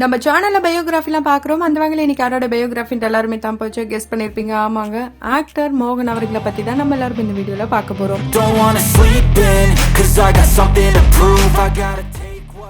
நம்ம சேனல்ல பயோகிராஃபிலாம் பாக்குறோம். அந்த வகையில இன்னைக்கு யாரோட பயோகிராஃபின்னு எல்லாருமே தான் போச்சு கெஸ் பண்ணிருப்பீங்க. ஆமாங்க, ஆக்டர் மோகன் அவர்களை பத்தி தான் நம்ம எல்லாரும் இந்த வீடியோல பார்க்க போறோம்.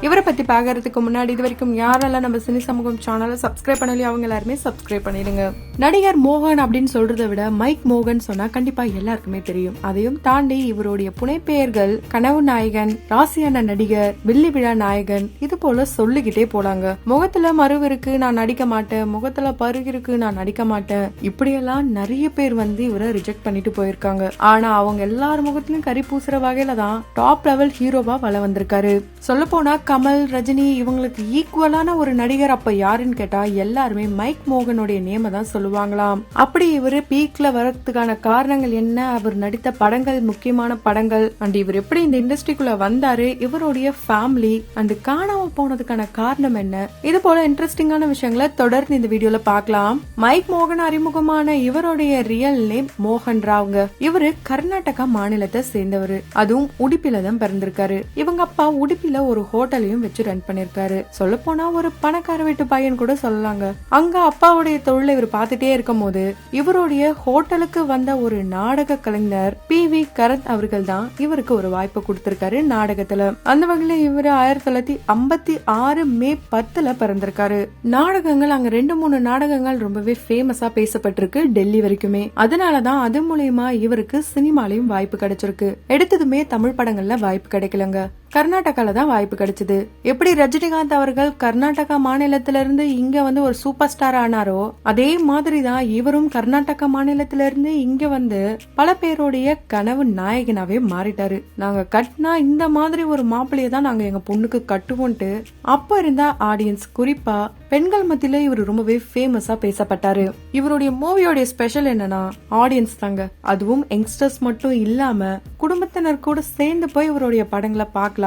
இவரை பத்தி பாக்குறதுக்கு முன்னாடி இது வரைக்கும் யாரெல்லாம் நம்ம சினி சமூகம் சேனலை சப்ஸ்கிரைப் பண்ணலையோ அவங்க எல்லாருமே சப்ஸ்கிரைப் பண்ணிடுங்க. நடிகர் மோகன் அப்படின்னு சொல்றதை விட மைக் மோகன் சொன்னா கண்டிப்பா எல்லாருக்குமே தெரியும். அதையும் தாண்டி இவருடைய புனைப்பெயர்கள் கனவு நாயகன், ராசியான நடிகர், வெள்ளி விழா நாயகன், இது போல சொல்லிக்கிட்டே போலாங்க. முகத்துல மருவு இருக்கு நான் நடிக்க மாட்டேன், முகத்துல பருகு இருக்கு நான் நடிக்க மாட்டேன், இப்படியெல்லாம் நிறைய பேர் வந்து இவரை ரிஜெக்ட் பண்ணிட்டு போயிருக்காங்க. ஆனா அவங்க எல்லார் முகத்திலும் கறி பூசுற வகையில தான் டாப் லெவல் ஹீரோவா வள வந்திருக்காரு. சொல்ல போனா கமல், ரஜினி இவங்களுக்கு ஈக்குவலான ஒரு நடிகர் அப்ப யாருன்னு கேட்டா எல்லாருமே மைக் மோகனுடைய நேம தான் சொல்லுவாங்களாம். அப்படி இவரு பீக்ல வரதுக்கான காரணங்கள் என்ன, அவர் நடித்த படங்கள், முக்கியமான படங்கள், அண்ட் இவர் எப்படி இந்த இண்டஸ்ட்ரிக்குள்ள வந்தாரு, இவருடைய ஃபேமிலி அண்ட் காணாம போனதுக்கான காரணம் என்ன, இது போல இன்ட்ரெஸ்டிங்கான விஷயங்களை தொடர்ந்து இந்த வீடியோல பார்க்கலாம். மைக் மோகன் அறிமுகமான இவருடைய ரியல் நேம் மோகன் ராவ்ங்க. இவரு கர்நாடகா மாநிலத்தை சேர்ந்தவர், அதுவும் உடுப்பில தான் பிறந்திருக்காரு. இவங்க அப்பா உடுப்பில ஒரு ஹோட்டலையும் வச்சு ரன் பண்ணிருக்காரு. சொல்ல போனா ஒரு பணக்கார வீட்டு பையன் கூட சொல்லலாங்க. அங்க அப்பாவுடைய தொழிலை இவர் பார்த்துட்டே இருக்கும் போது இவருடைய ஹோட்டலுக்கு வந்த ஒரு நாடக கலைஞர் PV கரத் அவர்கள் தான் இவருக்கு ஒரு வாய்ப்பு கொடுத்திருக்காரு நாடகத்துல. அந்த வகையில இவரு 1956 மே 10 பிறந்திருக்காரு. நாடகங்கள் அங்க 2-3 நாடகங்கள் ரொம்பவே ஃபேமஸா பேசப்பட்டிருக்கு டெல்லி வரைக்குமே. அதனாலதான் அது மூலமா இவருக்கு சினிமாலையும் வாய்ப்பு கிடைச்சிருக்கு. எடுத்ததுமே தமிழ் படங்கள்ல வாய்ப்பு கிடைக்கலங்க, கர்நாடகால தான் வாய்ப்பு கிடைச்சது. எப்படி ரஜினிகாந்த் அவர்கள் கர்நாடகா மாநிலத்திலிருந்து இங்க வந்து ஒரு சூப்பர் ஸ்டார் ஆனாரோ, அதே மாதிரிதான் இவரும் கர்நாடகா மாநிலத்திலிருந்து இங்க வந்து பல பேருடைய கனவு நாயகனாவே மாறிட்டாரு. நாங்க கட்டினா இந்த மாதிரி ஒரு மாப்பிள்ளைய தான் நாங்க எங்க பொண்ணுக்கு கட்டுவோன்ட்டு அப்ப இருந்த ஆடியன்ஸ், குறிப்பா பெண்கள் மத்தியில இவர் ரொம்பவே ஃபேமஸா பேசப்பட்டாரு. இவருடைய மூவியோட ஸ்பெஷல் என்னன்னா ஆடியன்ஸ் தாங்க. அதுவும் யங்ஸ்டர்ஸ் மட்டும் இல்லாம குடும்பத்தினர் கூட சேர்ந்து போய் இவருடைய படங்களை பார்க்கலாம்.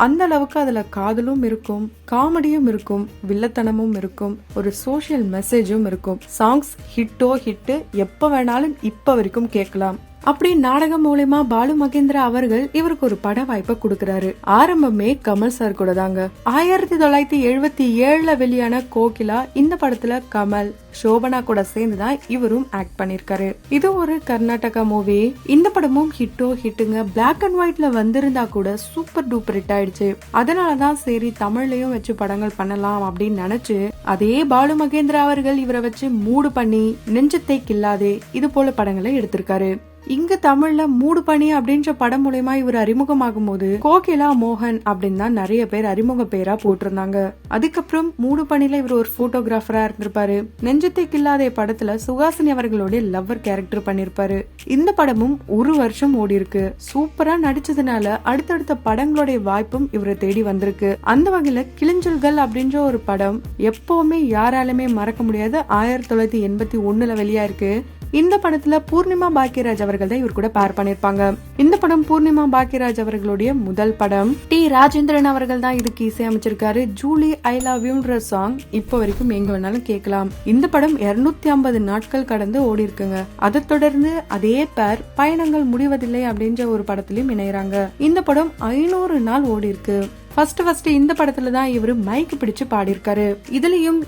அந்த அளவுக்கு அதுல காதலும் இருக்கும், காமெடியும் இருக்கும், வில்லத்தனமும் இருக்கும், ஒரு சோசியல் மெசேஜும் இருக்கும். சாங்ஸ் ஹிட்டோ ஹிட், எப்ப வேணாலும் இப்ப வரைக்கும் கேட்கலாம். அப்படி நாடகம் மூலமா பாலு மகேந்திரா அவர்கள் இவருக்கு ஒரு பட வாய்ப்பை கொடுக்கறாரு. ஆரம்பமே கமல் சார் கூட தாங்க. 1977 வெளியான கோகிலா, இந்த படத்துல கமல், சோபனா கூட சேர்ந்துதான் இவரும் ஆக்ட் பண்ணிருக்காரு. இது ஒரு கர்நாடகா மூவி. இந்த படமும் ஹிட்டோ ஹிட்டுங்க. பிளாக் அண்ட் ஒயிட்ல வந்திருந்தா கூட சூப்பர் டூப்பர் ஹிட் ஆயிடுச்சு. அதனாலதான் சரி தமிழ்லயும் வச்சு படங்கள் பண்ணலாம் அப்படின்னு நினைச்சு அதே பாலு மகேந்திரா அவர்கள் இவரை வச்சு மூடு பண்ணி நெஞ்சத்தை கில்லாதே இது போல படங்களை எடுத்திருக்காரு. இங்க தமிழ்ல மூடு பணி அப்படின்ற படம் மூலமா இவர் அறிமுகமாகும் போது கோகிலா மோகன் அப்படின்னு தான் நிறைய பேர் அறிமுக பேரா போட்டிருந்தாங்க. அதுக்கப்புறம் மூடு பணியில இவர் ஒரு போட்டோகிராஃபரா இருந்திருப்பாரு. நெஞ்சத்தை கில்லாதே படத்துல சுகாசினி அவர்களுடைய லவ்வர் கேரக்டர் பண்ணிருப்பாரு. இந்த படமும் ஒரு வருஷம் ஓடி இருக்கு. சூப்பரா நடிச்சதுனால அடுத்தடுத்த படங்களுடைய வாய்ப்பும் இவரை தேடி வந்திருக்கு. அந்த வகையில கிளிஞ்சல்கள் அப்படின்ற ஒரு படம் எப்பவுமே யாராலுமே மறக்க முடியாது. 1981 வெளியா இருக்கு. இந்த படத்துல பூர்ணிமா பாக்கியராஜ் அவர்கள் தான் இவர் கூட பேர் பண்ணிருப்பாங்க. இந்த படம் பூர்ணிமா பாக்கியராஜ் அவர்களுடைய முதல் படம். டி ராஜேந்திரன் அவர்கள் தான் இதுக்கு இசையமைச்சிருக்காரு. ஜூலி ஐ லவ் யூன்ற சாங் இப்ப வரைக்கும் எங்க வேணாலும் கேட்கலாம். இந்த படம் 250 நாட்கள் கடந்து ஓடி இருக்குங்க. அதை தொடர்ந்து அதே பேர் பயணங்கள் முடிவதில்லை அப்படின்ற ஒரு படத்திலயும் இணையறாங்க. இந்த படம் 500 நாள் ஓடி இருக்கு. ஃபர்ஸ்ட் இந்த படத்துல தான் இவரு மைக் பிடிச்சு பாடியிருக்காரு. இதுலயும்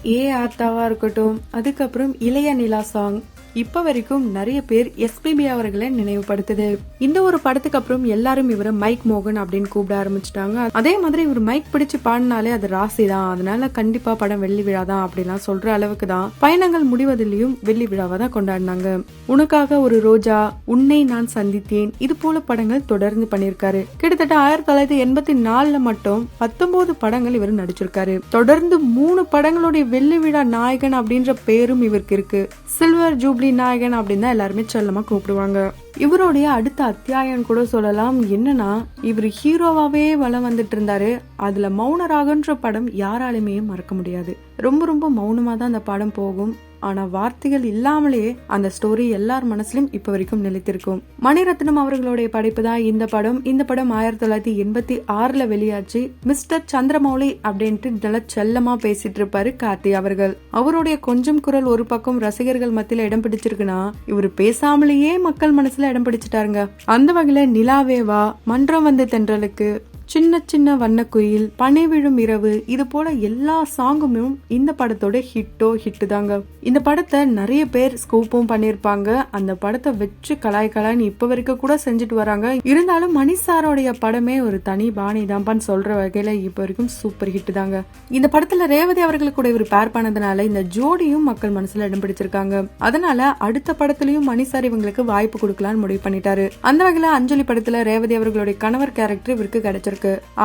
ஆத்தாவா இருக்கட்டும், அதுக்கப்புறம் இளைய நிலா சாங் இப்ப வரைக்கும் நிறைய பேர் SPB அவர்களை நினைவுபடுத்துது. இந்த ஒரு படத்துக்கு அப்புறம் எல்லாரும் இவரை மைக் மோகன் அப்படின்னு கூப்பிட ஆரம்பிச்சிட்டாங்க. அதே மாதிரி இவர் மைக் பிடிச்சு பாடினாலே அது ராசி தான், அதனால கண்டிப்பா படம் வெள்ளி விழா தான் அப்படிலாம் சொல்ற அளவுக்கு தான் பயணங்கள் முடிவதிலையும் வெள்ளி விழாவை தான் கொண்டாடினாங்க. உனக்காக ஒரு ரோஜா, உன்னை நான் சந்தித்தேன், இது போல படங்கள் தொடர்ந்து பண்ணிருக்காரு. கிட்டத்தட்ட 1984 மட்டும் 19 படங்கள் இவர் நடிச்சிருக்காரு. தொடர்ந்து 3 படங்களுடைய வெள்ளி விழா நாயகன் அப்படின்ற பேரும் இவருக்கு இருக்கு. சில்வர் ஜூப்ளி நாயகன் அப்படின்னு தான் எல்லாருமே செல்லமா கூப்பிடுவாங்க. இவருடைய அடுத்த அத்தியாயம் கூட சொல்லலாம். என்னன்னா இவர் ஹீரோவாவே வலம் வந்துட்டு இருந்தாரு. அதுல மௌனராகன்ற படம் யாராலுமே மறக்க முடியாது. ரொம்ப மௌனமா தான் அந்த படம் போகும். ஆனா வார்த்தைகள் இல்லாமலே அந்த ஸ்டோரி எல்லார் மனசுலயும் இப்ப வரைக்கும் நிலைத்திருக்கும். மணிரத்னம் அவர்களுடைய படைப்பு தான் இந்த படம். இந்த படம் 1986 வெளியாச்சு. மிஸ்டர் சந்திரமௌலி அப்படின்ட்டு நல்ல செல்லமா பேசிட்டு இருப்பாரு கார்த்தி அவர்கள். அவருடைய கொஞ்சம் குரல் ஒரு பக்கம் ரசிகர்கள் மத்தியில இடம் பிடிச்சிருக்குன்னா இவர் பேசாமலேயே மக்கள் மனசுல இடம் பிடிச்சிட்டாருங்க. அந்த வகையில நிலாவேவா, மன்றம் வந்து தென்றலுக்கு, சின்ன சின்ன வண்ணக்குயில், பனை விழும் இரவு, இது போல எல்லா சாங்குமும் இந்த படத்தோட ஹிட்டு தாங்க. இந்த படத்தை நிறைய பேர் ஸ்கூப்பும் பண்ணிருப்பாங்க. அந்த படத்தை வச்சு கலாய்னு இப்ப வரைக்கும் கூட செஞ்சுட்டு வராங்க. இருந்தாலும் மணி சாரோடைய படமே ஒரு தனி பாணி தான்பான்னு சொல்ற வகையில இப்ப வரைக்கும் சூப்பர் ஹிட் தாங்க. இந்த படத்துல ரேவதி அவர்கள் கூட இவர் பேர் பண்ணதுனால இந்த ஜோடியும் மக்கள் மனசுல இடம் பிடிச்சிருக்காங்க. அதனால அடுத்த படத்திலயும் மணி சார் இவங்களுக்கு வாய்ப்பு கொடுக்கலான்னு முடிவு பண்ணிட்டாரு. அந்த வகையில அஞ்சலி படத்துல ரேவதி அவர்களுடைய கணவர் கேரக்டர் இவருக்கு கிடைச்சிருக்கு.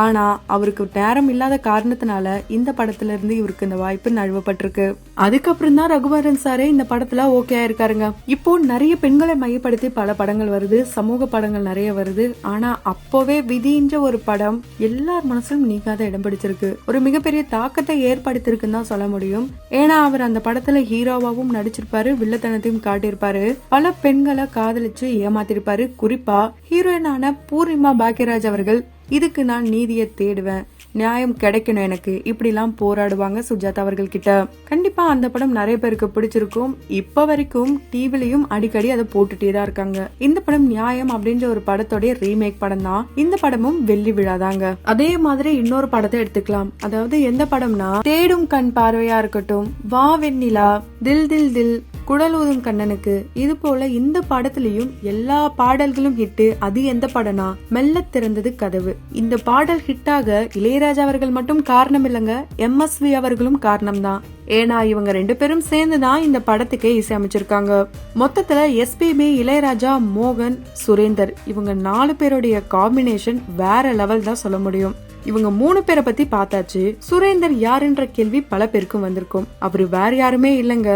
ஆனா அவருக்கு நேரம் இல்லாத காரணத்தினால இந்த படத்துல இருந்து இவருக்கு இந்த வாய்ப்பு நழுவப்பட்டிருக்கு. அதுக்கப்புறம் தான் ரகுவரன் சாரே இந்த படத்துல ஓகே ஆயிருக்காருங்க. இப்போ நிறைய பெண்களை மையப்படுத்தி பல படங்கள் வருது, சமூக படங்கள் நிறைய வருது. ஆனா அப்பவே விதின்ற ஒரு படம் எல்லார் மனசும் நீங்காத இடம் பிடிச்சிருக்கு. ஒரு மிகப்பெரிய தாக்கத்தை ஏற்படுத்திருக்குன்னு தான் சொல்ல முடியும். ஏன்னா அவர் அந்த படத்துல ஹீரோவாவும் நடிச்சிருப்பாரு, வில்லத்தனத்தையும் காட்டியிருப்பாரு, பல பெண்களை காதலிச்சு ஏமாத்திருப்பாரு. குறிப்பா ஹீரோயினான பூர்ணிமா பாக்யராஜ் அவர்கள் இதுக்கு நான் நீதியை தேடுவேன், நியாயம் கிடைக்கணும் எனக்கு, இப்படி எல்லாம் போராடுவாங்க சுஜாதா அவர்கள் கிட்ட. கண்டிப்பா அந்த படம் நிறைய பேருக்கு பிடிச்சிருக்கும். இப்ப வரைக்கும் டிவிலையும் அடிக்கடி அதை போட்டுட்டே தான் இருக்காங்க. இந்த படம் நியாயம் அப்படின்ற ஒரு படத்தோட ரீமேக் படம் தான். இந்த படமும் வெள்ளி விழாதாங்க. அதே மாதிரி இன்னொரு படத்தை எடுத்துக்கலாம். அதாவது எந்த படம்னா தேடும் கண் பார்வையா இருக்கட்டும், வா வெண்ணிலா, தில் தில் தில், குடலூதும் கண்ணனுக்கு, இது போல இந்த படத்திலையும் எல்லா பாடல்களும் ஹிட். அது எந்த படம்னா மெல்ல திறந்தது கதவு. இந்த பாடல் ஹிட்டாக இளையராஜா அவர்கள் மட்டும் காரணம் இல்லங்க, MSV அவர்களும் காரணம் தான். ஏன்னா இவங்க 2 பேரும் சேர்ந்துதான் இந்த படத்துக்கே இசையமைச்சிருக்காங்க. மொத்தத்துல SPB, இளையராஜா, மோகன், சுரேந்தர் இவங்க 4 பேருடைய காம்பினேஷன் வேற லெவல் தான் சொல்ல முடியும். இவங்க 3 பேரை பத்தி பார்த்தாச்சு. சுரேந்தர் யாருன்ற கேள்வி பல பேருக்கும் வந்திருக்கும். அவரு வேற யாருமே இல்லங்க,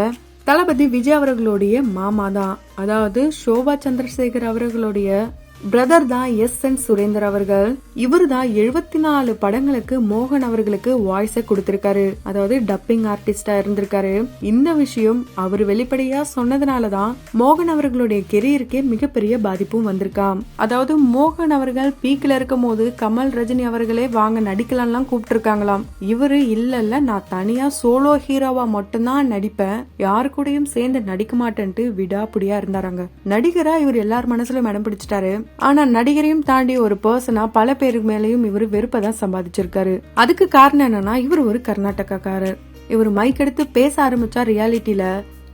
தளபதி விஜய் அவர்களுடைய மாமா தான். அதாவது சோபா சந்திரசேகர் அவர்களுடைய பிரதர் தான் SN சுரேந்தர் அவர்கள். இவர் தான் 74 படங்களுக்கு மோகன் அவர்களுக்கு வாய்ஸை கொடுத்திருக்காரு. அதாவது டப்பிங் ஆர்டிஸ்டா இருந்திருக்காரு. இந்த விஷயம் அவர் வெளிப்படையா சொன்னதுனாலதான் மோகன் அவர்களுடைய கெரியருக்கே மிகப்பெரிய பாதிப்பும் வந்திருக்காம். அதாவது மோகன் அவர்கள் பீக்ல இருக்கும் போது கமல், ரஜினி அவர்களே வாங்க நடிக்கலாம் கூப்பிட்டு இருக்காங்களாம். இவரு இல்ல, நான் தனியா சோலோ ஹீரோவா மட்டும்தான் நடிப்பேன், யாரு கூடயும் சேர்ந்து நடிக்க மாட்டேன்ட்டு விடாப்புடியா இருந்தாராங்க. நடிகரா இவர் எல்லார் மனசுலயும் இடம் பிடிச்சிட்டாரு. ஆனா நடிகரையும் தாண்டி ஒரு பர்சனா பல பேருக்கு மேலையும் இவர் வெறுப்பதான் சம்பாதிச்சிருக்காரு. அதுக்கு காரணம் என்னன்னா இவர் ஒரு கர்நாடகாக்காரர். இவர் மைக் எடுத்து பேச ஆரம்பிச்சா ரியாலிட்டியில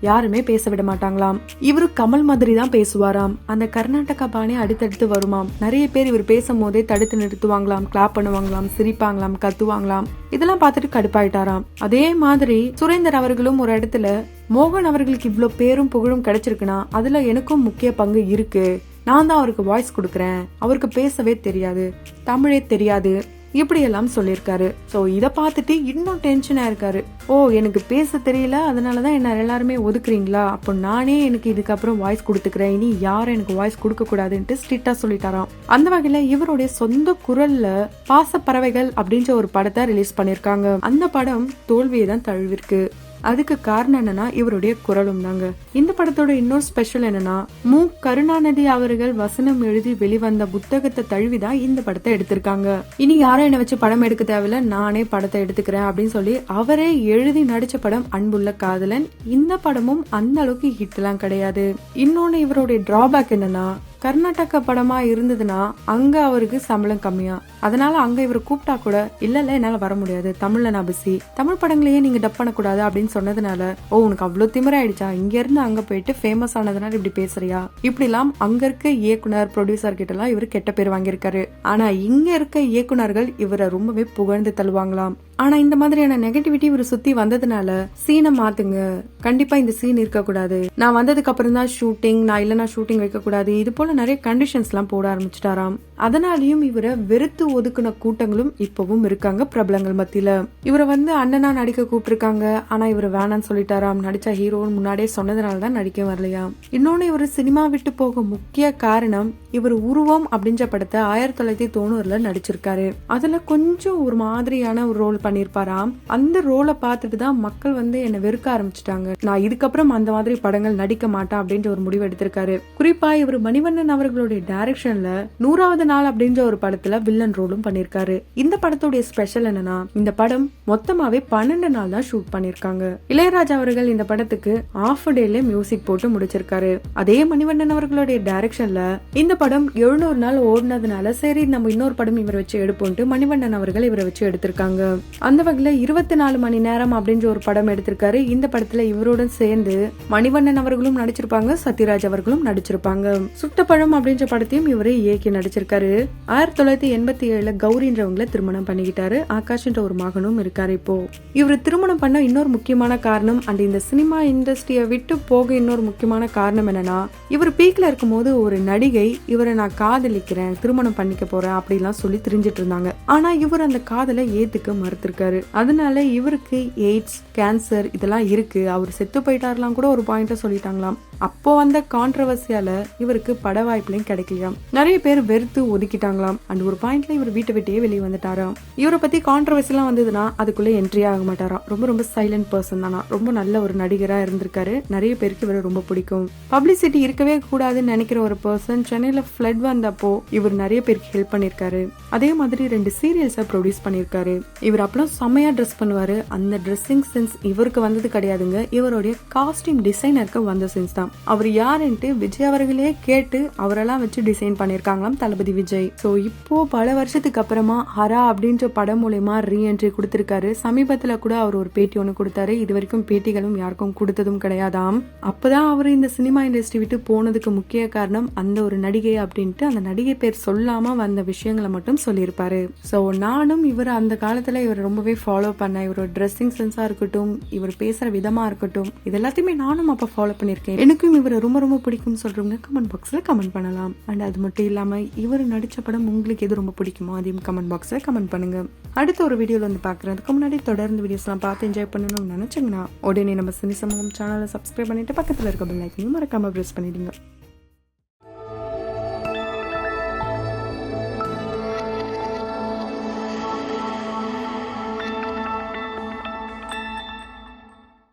யாருமே பேச விட மாட்டாங்களாம். இவரு கமல் மாதிரி தான் பேசுவாராம். அந்த கர்நாடகா பாணி அடுத்தடுத்து வருமாம். நிறைய பேர் இவர் பேசும் போதே தடுத்து நிறுத்துவாங்களாம், கிளாப் பண்ணுவாங்களாம், சிரிப்பாங்களாம், கத்துவாங்களாம். இதெல்லாம் பார்த்துட்டு கடுப்பாயிட்டாராம். அதே மாதிரி சுரேந்தர் அவர்களும் ஒரு இடத்துல மோகன் அவர்களுக்கு இவ்வளவு பேரும் புகழும் கிடைச்சிருக்குன்னா அதுல எனக்கும் முக்கிய பங்கு இருக்கு, நான் தான் அவருக்கு வாய்ஸ் கொடுக்கறேன், அவருக்கு பேசவே தெரியாது, தமிழே தெரியாது, இப்படி எல்லாம் சொல்லிருக்காரு. சோ இத பார்த்துட்டு இன்னும் டென்ஷனா இருக்காரு. ஓ எனக்கு பேச தெரியல, அதனாலதான் என்ன எல்லாருமே ஒதுக்குறீங்களா, அப்போ நானே எனக்கு இதுக்கப்புறம் வாய்ஸ் கொடுத்துக்கிறேன், இனி யாரும் எனக்கு வாய்ஸ் கொடுக்க கூடாதுன்ட்டு ஸ்ட்ரிக்டா சொல்லிட்டாராம். அந்த வகையில இவருடைய சொந்த குரல்ல பாசப்பறவைகள் அப்படின்ற ஒரு படத்தை ரிலீஸ் பண்ணிருக்காங்க. அந்த படம் தோல்வியை தான் தழுவிருக்கு. அதுக்கு காரணம் என்னன்னா இவருடைய குரலும் தாங்க. இந்த படத்தோட இன்னொரு ஸ்பெஷல் என்னன்னா மு. கருணாநிதி அவர்கள் வசனம் எழுதி வெளிவந்த புத்தகத்தை தழுவிதான் இந்த படத்தை எடுத்திருக்காங்க. இனி யாரும் என்ன வச்சு படம் எடுக்க தேவையில்ல, நானே படத்தை எடுத்துக்கிறேன் அப்படின்னு சொல்லி அவரே எழுதி நடிச்ச படம் அன்புள்ள காதலன். இந்த படமும் அந்த அளவுக்கு ஹிட் எல்லாம் கிடையாது. இன்னொன்னு இவருடைய டிராபேக் என்னன்னா கர்நாடகா படமா இருந்ததுன்னா அங்க அவருக்கு சம்பளம் கம்மியா, அதனால அங்க இவர் கூப்பிட்டா கூட இல்ல என்னால வர முடியாது, தமிழ்ல நான் பிஸி, தமிழ் படங்களையே நீங்க டப் பண்ணக்கூடாது அப்படின்னு சொன்னதுனால ஓ உனக்கு அவ்வளவு திமிராயிடுச்சா, இங்க இருந்து அங்க போயிட்டு ஃபேமஸ் ஆனதுனால இப்படி பேசுறியா, இப்படி எல்லாம் அங்க இருக்க இயக்குனர் ப்ரொடியூசர் கிட்ட எல்லாம் இவர் கெட்ட பேர் வாங்கியிருக்காரு. ஆனா இங்க இருக்க இயக்குனர்கள் இவரை ரொம்பவே புகழ்ந்து தள்ளுவாங்களாம். ஆனா இந்த மாதிரியான நெகட்டிவிட்டி இவர் சுத்தி வந்ததுனால சீனை மாத்துங்க, கண்டிப்பா இந்த சீன் இருக்க கூடாது, நான் வந்ததுக்கு அப்புறம் தான் ஷூட்டிங், நான் இல்லனா ஷூட்டிங் வைக்க கூடாது, இது போல நிறைய கண்டிஷன்ஸ் எல்லாம் போட ஆரம்பிச்சிட்டாராம். அதனாலயும் இவரை வெறுத்து ஒதுக்குன கூட்டங்களும் இப்பவும் இருக்காங்க பிரபலங்கள் மத்தியில. இவரை அண்ணனா நடிக்க கூப்பிட்டுருக்காங்க, ஆனா இவர் வேணான்னு சொல்லிட்டாராம். நடிச்சா ஹீரோன்னு முன்னாடியே சொன்னதுனாலதான் நடிக்க வரலையா. இன்னொன்னு இவர் சினிமா விட்டு போக முக்கிய காரணம் இவர் உருவம் அப்படின்ற படத்தை 1990 நடிச்சிருக்காரு. அதுல கொஞ்சம் ஒரு மாதிரியான ஒரு ரோல் பண்ணிருப்பாராம். அந்த ரோலை பார்த்துட்டு தான் மக்கள் என்ன வெறுக்க ஆரம்பிச்சுட்டாங்க. நான் இதுக்கப்புறம் அந்த மாதிரி படங்கள் நடிக்க மாட்டேன் அப்படின்ற ஒரு முடிவு எடுத்திருக்காரு. குறிப்பா இவர் மணிவண்ணன் அவர்களுடைய டைரக்ஷன்ல 100வது 30 நாள் அப்படின்ற ஒரு படத்துல வில்லன் ரோலும் பண்ணிருக்காரு. இந்த படத்துடைய ஸ்பெஷல் என்னன்னா, இந்த படம் மொத்தமாவே 12 நாள் தான் ஷூட் பண்ணிருக்காங்க. இளையராஜா அவர்கள் இந்த படத்துக்கு ஆஃப் டேல மியூசிக் போட்டு முடிச்சிருக்காரு. அதே மணிவண்ணன் அவர்களுடைய டைரக்ஷன்ல இந்த படம் 700 நாள் ஓடினதுனால சரி நம்ம இன்னொரு படம் இவரை வச்சு எடுப்போம்ட்டு மணிவண்ணன் அவர்கள் இவரை வச்சு எடுத்திருக்காங்க. அந்த வகையில 24 மணி நேரம் அப்படின்ற ஒரு படம் எடுத்திருக்காரு. இந்த படத்துல இவருடன் சேர்ந்து மணிவண்ணன் அவர்களும் நடிச்சிருப்பாங்க, சத்யராஜ் அவர்களும் நடிச்சிருப்பாங்க. சுட்டப்பழம் அப்படின்ற படத்தையும் இவரே இயக்கி நடிச்சிருக்காரு. 1987 கௌரின்றவங்களை திருமணம் பண்ணிக்கிட்டாரு. ஆகாஷ்ன்ற ஒரு மகனும் இருக்காரு. இப்போ இவரு திருமணம் பண்ண இன்னொரு முக்கியமான காரணம் அண்ட் இந்த சினிமா இண்டஸ்ட்ரியை விட்டு போக இன்னொரு முக்கியமான காரணம் என்னன்னா, இவர் பீக்ல இருக்கும் போது ஒரு நடிகை இவரை நான் காதலிக்கிறேன், திருமணம் பண்ணிக்க போறேன் அப்படிலாம் சொல்லி தெரிஞ்சிட்டு இருந்தாங்க. ஆனா இவர் அந்த காதலை ஏத்துக்க மறுத்திருக்காரு. அதனால இவருக்கு எய்ட்ஸ், கேன்சர் இதெல்லாம் இருக்கு, அவர் செத்து போயிட்டாருலாம் கூட ஒரு பாயிண்ட சொல்லிட்டாங்களாம். அப்போ அந்த கான்ட்ரவர்சியால இவருக்கு பட வாய்ப்புலையும் கிடைக்கலையாம். நிறைய பேர் வெறுத்து ஒதுக்கிட்டாங்களாம். அண்ட் ஒரு பாயிண்ட்ல இவர் வீட்டை விட்டே வெளியே வந்துட்டாராம். இவரை பத்தி கான்ட்ரவர்சி எல்லாம் வந்ததுன்னா அதுக்குள்ள என்ட்ரி ஆக மாட்டாராம். ரொம்ப சைலண்ட் பர்சன் தானா. ரொம்ப நல்ல ஒரு நடிகரா இருந்திருக்காரு. நிறைய பேருக்கு இவரை ரொம்ப பிடிக்கும். பப்ளிசிட்டி இருக்கவே கூடாதுன்னு நினைக்கிற ஒரு பர்சன். சென்னையில ஃபிளட் வந்தப்போ இவர் நிறைய பேருக்கு ஹெல்ப் பண்ணிருக்காரு. அதே மாதிரி 2 சீரியல்ஸை ப்ரொடியூஸ் பண்ணிருக்காரு. இவர் அப்பெல்லாம் செம்மையா ட்ரெஸ் பண்ணுவாரு. அந்த ட்ரெஸ்ஸிங் சென்ஸ் இவருக்கு வந்தது கிடையாதுங்க, இவருடைய காஸ்டியூம் டிசைனருக்கு வந்த சென்ஸ் தான். அவர் யாருன்ட்டு விஜய் அவர்களே கேட்டு அவரெல்லாம் வச்சு டிசைன் பண்ணிருக்காங்களாம் தளபதி விஜய். சோ இப்போ பல வருஷத்துக்கு அப்புறமா ஹரா அப்படின்ற படம் மூலமா ரீஎன்ட்ரி கொடுத்திருக்காரு. சமீபத்துல கூட அவர் ஒரு பேட்டி ஒண்ணு கொடுத்தாரு. இது வரைக்கும் பேட்டிகளும் யாருக்கும் கொடுத்ததும் கிடையாதாம். அப்பதான் அவர் இந்த சினிமா இண்டஸ்ட்ரி விட்டு போனதுக்கு முக்கிய காரணம் அந்த ஒரு நடிகை அப்படின்ட்டு அந்த நடிகை பேர் சொல்லாம வந்த விஷயங்களை மட்டும் சொல்லியிருப்பாரு. சோ நானும் இவர் அந்த காலத்துல இவர் ரொம்பவே ஃபாலோ பண்ண, இவரோட ட்ரெஸ்ஸிங் சென்ஸா இருக்கட்டும், இவர் பேசுற விதமா இருக்கட்டும், இது எல்லாத்தையுமே நானும் அப்ப ஃபாலோ பண்ணிருக்கேன். எனக்கும் இவரை ரொம்ப பிடிக்கும் சொல்றவங்க கமெண்ட் பாக்ஸ்ல கமெண்ட் பண்ணலாம். அண்ட் அது மட்டும் இல்லாம இவர் நடிச்ச படம் உங்களுக்கு எது ரொம்ப பிடிக்குமோ அதையும் கமெண்ட் பாக்ஸ்ல கமெண்ட் பண்ணுங்க. அடுத்த ஒரு வீடியோல வந்து பாக்குறதுக்கு முன்னாடி தொடர்ந்து வீடியோஸ் எல்லாம் பார்த்து என்ஜாய் பண்ணணும்னு நினைச்சீங்கன்னா உடனே நம்ம சினி சமூகம் சேனலை சப்ஸ்கிரைப் பண்ணிட்டு பக்கத்துல இருக்க பெல் ஐக்கனையும் மறக்காம பிரஸ் பண்ணிடுங்க.